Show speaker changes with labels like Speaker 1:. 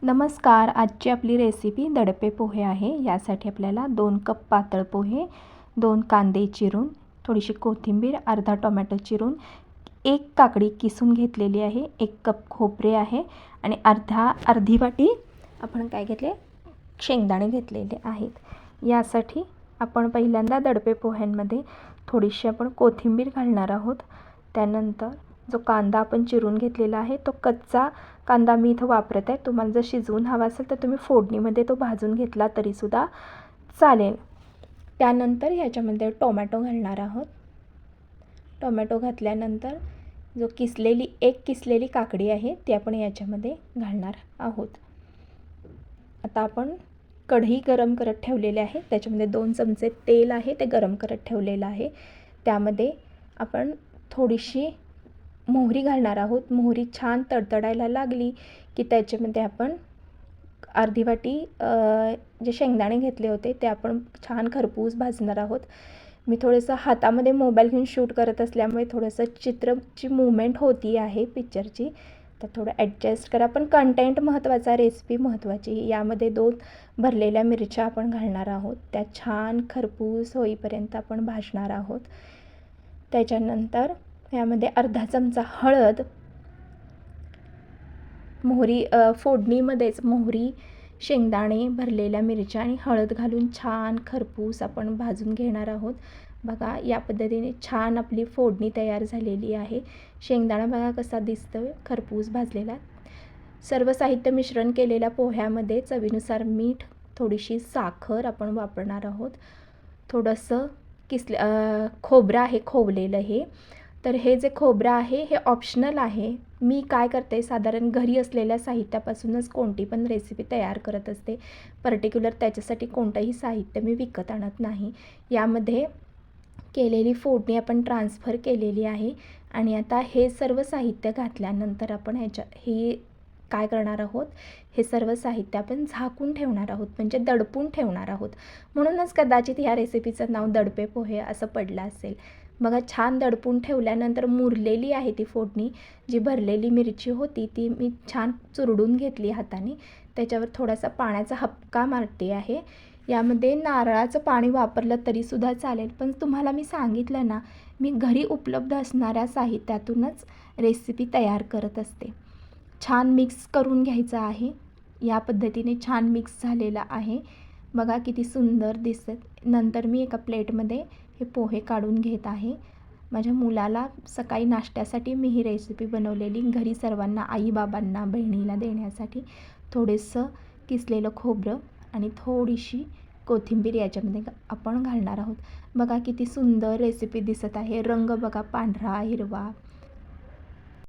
Speaker 1: नमस्कार. आजची आपली रेसिपी दडपे पोहे आहे. यासाठी आपल्याला 2 कप पातळ पोहे, 2 कांदे चिरून, थोडीशी कोथिंबीर, अर्धा टोमॅटो चिरून, 1 काकडी किसून घेतलेली आहे, 1 कप खोबरे आहे आणि अर्धी वाटी आपण काय घेतले, शेंगदाणे घेतलेले आहेत. यासाठी आपण पहिल्यांदा दडपे पोह्यांमध्ये थोडीशी आपण कोथिंबीर घालणार आहोत. त्यानंतर जो कांदा आपण चिरून घेतलेला आहे तो कच्चा कांदा मी इथं वापरत आहे. तुम्हाला जर शिजवून हवा असेल तर तुम्ही फोडणीमध्ये तो भाजून घेतला तरीसुद्धा चालेल. त्यानंतर ह्याच्यामध्ये टोमॅटो घालणार आहोत. टोमॅटो घातल्यानंतर जो एक किसलेली काकडी आहे ती आपण याच्यामध्ये घालणार आहोत. आता आपण कढई गरम करत ठेवलेले आहे. त्याच्यामध्ये 2 चमचे तेल आहे ते गरम करत ठेवलेलं आहे. त्यामध्ये आपण थोडीशी मोहरी घालणार आहोत. मोहरी छान तडतडायला लागली की त्याच्यामध्ये आपण अर्धी वाटी जे शेंगदाणे घेतले होते ते आपण छान खरपूस भाजणार आहोत. मी थोडंसं हातामध्ये मोबाईल घेऊन शूट करत असल्यामुळे थोडंसं चित्रची मूवमेंट होती आहे पिक्चरची, तर थोडं ॲडजस्ट करा. पण कंटेंट महत्त्वाचा, रेसिपी महत्त्वाची. यामध्ये 2 भरलेल्या मिरच्या आपण घालणार आहोत. त्या छान खरपूस होईपर्यंत आपण भाजणार आहोत. त्याच्यानंतर यामध्ये अर्धा चमचा हळद, फोडणीमध्येच मोहरी, शेंगदाणे, भरलेल्या मिरच्या आणि हळद घालून छान खरपूस आपण भाजून घेणार आहोत. बघा, या पद्धतीने छान आपली फोडणी तयार झालेली आहे. शेंगदाणा बघा कसा दिसतोय, खरपूस भाजलेला. सर्व साहित्य मिश्रण केलेल्या पोह्यामध्ये चवीनुसार मीठ, थोडीशी साखर आपण वापरणार आहोत. थोडंसं खोबरं आहे, खोवलेलं हे. तर हे जे खोबरं आहे हे ऑप्शनल आहे. मी काय करते, साधारण घरी असलेल्या साहित्यापासूनच कोणती पण रेसिपी तयार करत असते. पर्टिक्युलर त्याच्यासाठी कोणतंही साहित्य मी विकत आणत नाही. यामध्ये केलेली फोडणी आपण ट्रान्सफर केलेली आहे आणि आता हे सर्व साहित्य घातल्यानंतर आपण हे काय करणार आहोत, हे सर्व साहित्य आपण झाकून ठेवणार आहोत, म्हणजे दडपून ठेवणार आहोत. म्हणूनच कदाचित ह्या रेसिपीचं नाव दडपे पोहे असं पडलं असेल. बघा, छान दडपून ठेवल्यानंतर मुरलेली आहे ती फोडणी. जी भरलेली मिरची होती ती मी छान चुरडून घेतली हाताने. त्याच्यावर थोडासा पाण्याचा हपका मारते आहे. यामध्ये नारळाचं पाणी वापरलं तरीसुद्धा चालेल, पण तुम्हाला मी सांगितलं ना, मी घरी उपलब्ध असणाऱ्या साहित्यातूनच रेसिपी तयार करत असते. छान मिक्स करून घ्यायचं आहे. या पद्धतीने छान मिक्स झालेला आहे. बघा किती सुंदर दिसत. नंतर मी एका प्लेटमध्ये हे पोहे काढून घेत आहे. माझ्या मुलाला सकाळी नाश्त्यासाठी मी ही रेसिपी बनवलेली, घरी सर्वांना, आई बाबांना, बहिणीला देण्यासाठी. थोडंसं किसलेलं खोबरं आणि थोडीशी कोथिंबीर याच्यामध्ये आपण घालणार आहोत. बघा किती सुंदर रेसिपी दिसत आहे. रंग बघा, पांढरा, हिरवा,